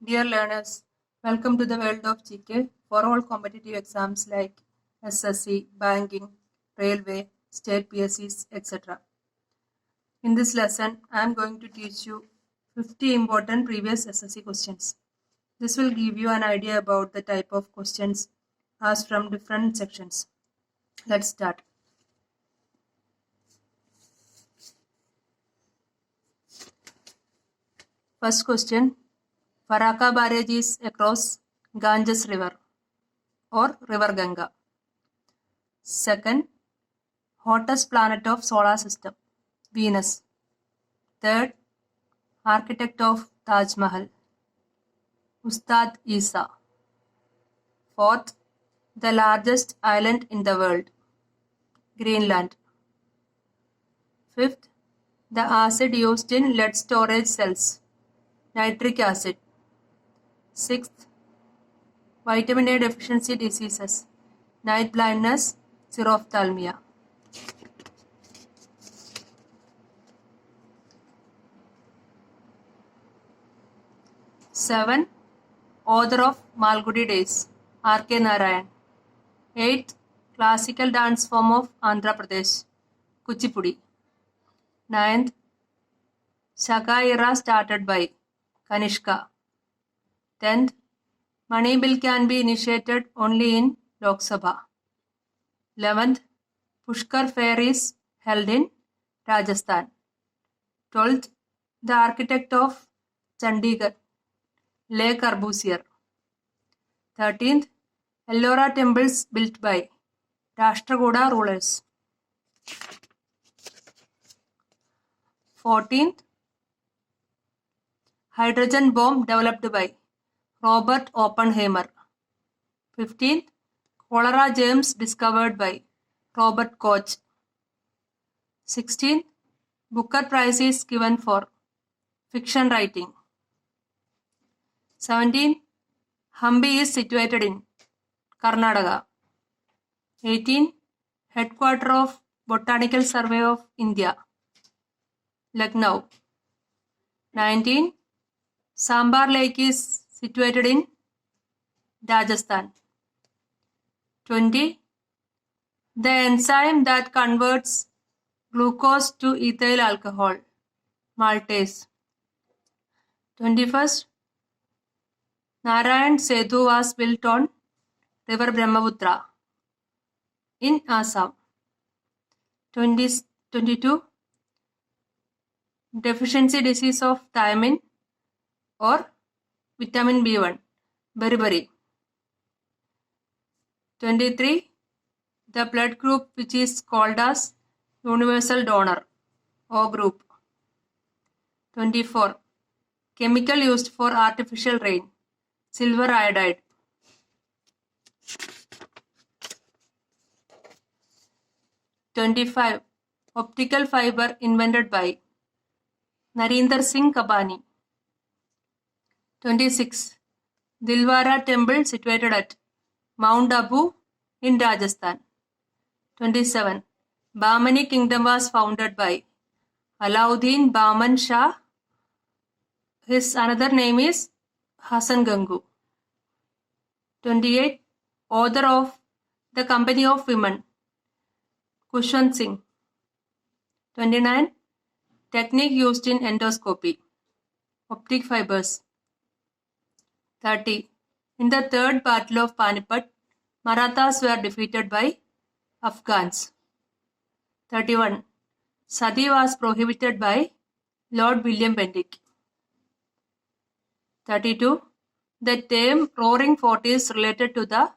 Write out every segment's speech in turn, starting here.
Dear learners, welcome to the world of GK for all competitive exams like SSC, banking, railway, state PSCs, etc. In this lesson, I am going to teach you 50 important previous SSC questions. This will give you an idea about the type of questions asked from different sections. Let's start. First question, Faraka barrage is across Ganges river or river Ganga. Second, hottest planet of solar system, Venus. Third, architect of Taj Mahal, Ustad Isa. Fourth, the largest island in the world, Greenland. Fifth, the acid used in lead storage cells, nitric acid. Sixth, vitamin A deficiency diseases, night blindness, xerophthalmia. Seven, author of Malgudi Days, R.K. Narayan. Eighth, classical dance form of Andhra Pradesh, Kuchipudi. Ninth, Shaka era started by Kanishka. 10th, money bill can be initiated only in Lok Sabha. 11th, Pushkar fair is held in Rajasthan. 12th, the architect of Chandigarh, Le Corbusier. 13th, Ellora temples built by Rashtrakuta rulers. 14th, hydrogen bomb developed by Robert Oppenheimer. 15th, cholera germs discovered by Robert Koch. 16th, Booker Prize is given for fiction writing. 17th, Hampi is situated in Karnataka. 18th, headquarter of Botanical Survey of India, Lucknow. 19th, Sambar Lake is situated in Rajasthan. 20. The enzyme that converts glucose to ethyl alcohol, maltase. 21st, Narayan Setu was built on river Brahmaputra in Assam. 22. Deficiency disease of thiamine or vitamin B1, beriberi. 23. The blood group which is called as universal donor, O group. 24. Chemical used for artificial rain, silver iodide. 25. Optical fiber invented by Narinder Singh Kabani. 26. Dilwara temple situated at Mount Abu in Rajasthan. 27. Bahmani kingdom was founded by Alauddin Bahman Shah. His another name is Hasan Gangu. 28. Author of The Company of Women, Kushwant Singh. 29. Technique used in endoscopy, optic fibers. 30. In the Third Battle of Panipat, Marathas were defeated by Afghans. 31. Sati was prohibited by Lord William Bentinck. 32. The term Roaring Forty is related to the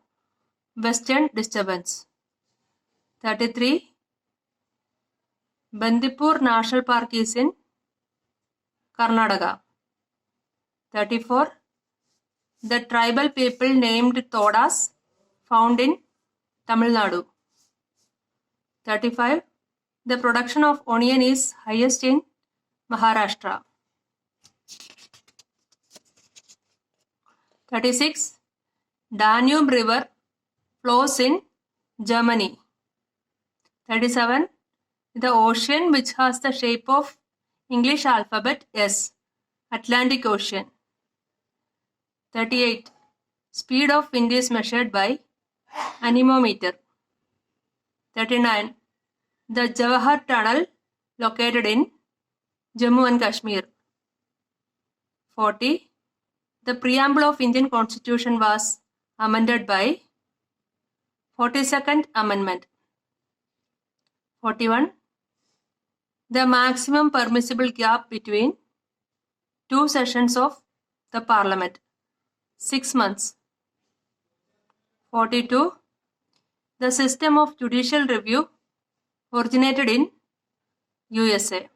Western Disturbance. 33. Bandipur National Park is in Karnataka. 34. The tribal people named Todas found in Tamil Nadu. 35. The production of onion is highest in Maharashtra. 36. Danube River flows in Germany. 37. The ocean which has the shape of English alphabet S, Atlantic Ocean. 38. Speed of wind is measured by anemometer. 39. The Jawahar Tunnel located in Jammu and Kashmir. 40. The preamble of Indian Constitution was amended by 42nd Amendment. 41. The maximum permissible gap between two sessions of the Parliament, 6 months. 42. The system of judicial review originated in USA.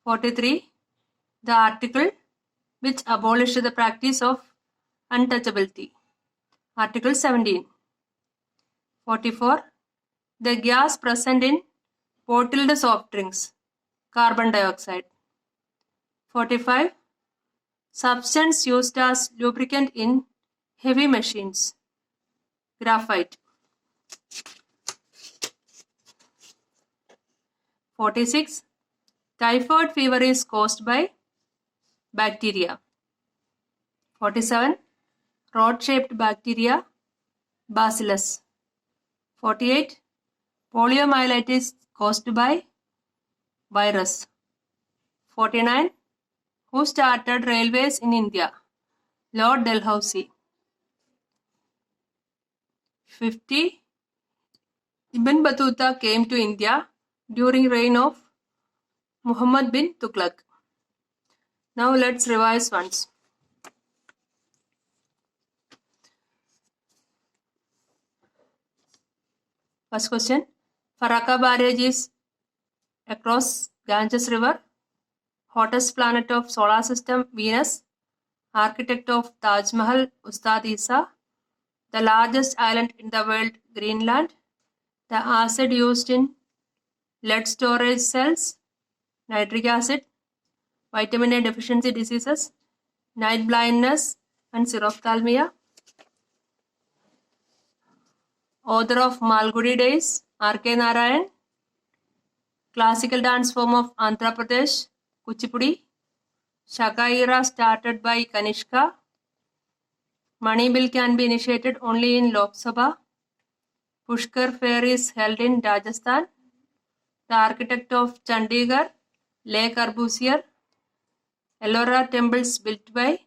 43. The article which abolished the practice of untouchability, Article 17. 44. The gas present in bottled soft drinks, carbon dioxide. 45. Substance used as lubricant in heavy machines, graphite. 46. Typhoid fever is caused by bacteria. 47. Rod-shaped bacteria, Bacillus. 48. Poliomyelitis caused by virus. 49. Who started railways in India? Lord Dalhousie. 50. Ibn Battuta came to India during reign of Muhammad bin Tughlaq. Now let's revise once. First question. Farakka barrage is across Ganges River. Hottest planet of solar system, Venus. Architect of Taj Mahal, Ustad Isa. The largest island in the world, Greenland. The acid used in lead storage cells, nitric acid. Vitamin A deficiency diseases, night blindness and xerophthalmia. Author of Malgudi Days, R.K. Narayan. Classical dance form of Andhra Pradesh, Kuchipudi. Shaka era started by Kanishka. Money bill can be initiated only in Lok Sabha. Pushkar fair is held in Rajasthan. The architect of Chandigarh, Le Corbusier. Ellora temples built by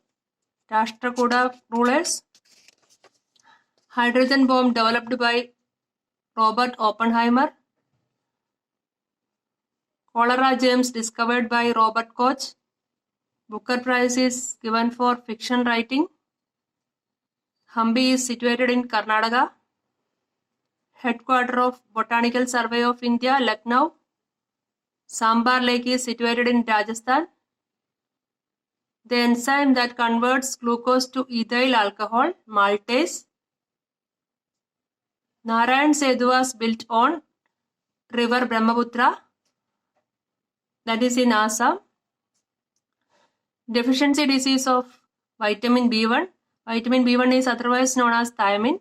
Rashtrakuta rulers. Hydrogen bomb developed by Robert Oppenheimer. Cholera germs discovered by Robert Koch. Booker Prize is given for fiction writing. Hampi is situated in Karnataka. Headquarter of Botanical Survey of India, Lucknow. Sambar Lake is situated in Rajasthan. The enzyme that converts glucose to ethyl alcohol, maltase. Narayan Setu was built on river Brahmaputra, that is in Assam. Deficiency disease of vitamin B1. Vitamin B1 is otherwise known as thiamine.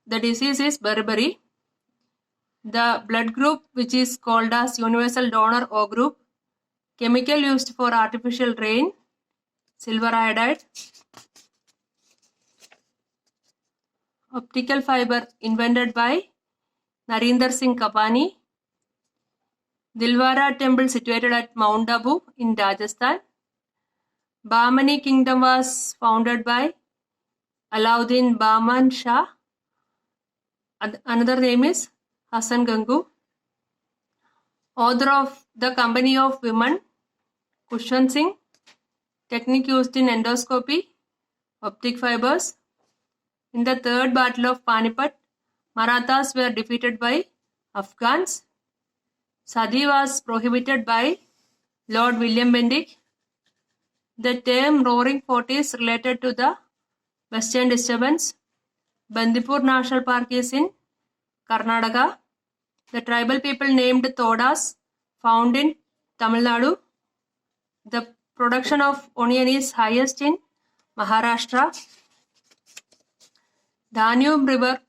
The disease is beriberi. The blood group which is called as universal donor O group. Chemical used for artificial rain, silver iodide. Optical fiber invented by Narinder Singh Kapani. Dilwara temple situated at Mount Abu in Rajasthan. Bahmani kingdom was founded by Alauddin Bahman Shah. Another name is Hassan Gangu. Author of The Company of Women, Kushwant Singh. Technique used in endoscopy, optic fibers. In the Third Battle of Panipat, Marathas were defeated by Afghans. Sadi was prohibited by Lord William Bentinck. The term Roaring Fort is related to the Western Disturbance. Bandipur National Park is in Karnataka. The tribal people named Todas found in Tamil Nadu. The production of onion is highest in Maharashtra. Danube River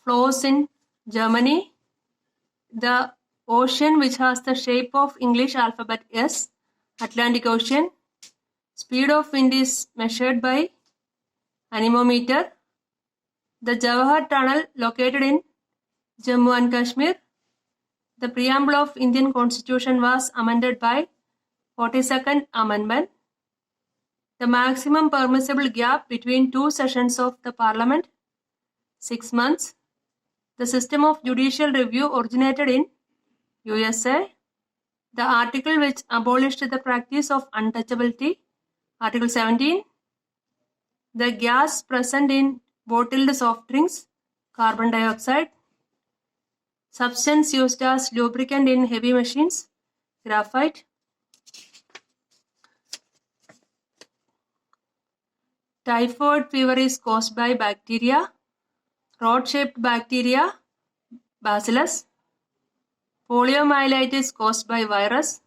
flows in Germany. The ocean which has the shape of English alphabet S, Atlantic Ocean. Speed of wind is measured by anemometer. The Jawahar Tunnel located in Jammu and Kashmir. The preamble of Indian Constitution was amended by 42nd Amendment. The maximum permissible gap between two sessions of the Parliament, 6 months. The system of judicial review originated in USA. The article which abolished the practice of untouchability, Article 17. The gas present in bottled soft drinks, carbon dioxide. Substance used as lubricant in heavy machines, graphite. Typhoid fever is caused by bacteria. Rod-shaped bacteria, Bacillus. Poliomyelitis caused by virus.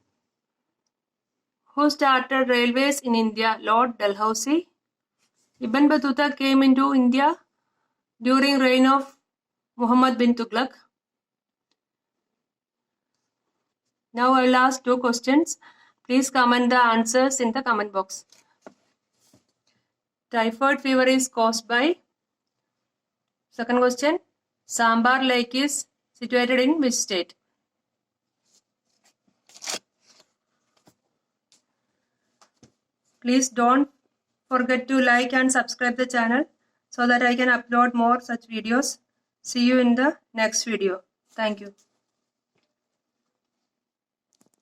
Who started railways in India? Lord Dalhousie. Ibn Battuta came into India during reign of Muhammad bin Tughlaq. Now I will ask 2 questions. Please comment the answers in the comment box. Typhoid fever is caused by. Second question. Sambar Lake is situated in which state? Please don't forget to like and subscribe the channel so that I can upload more such videos. See you in the next video. Thank you.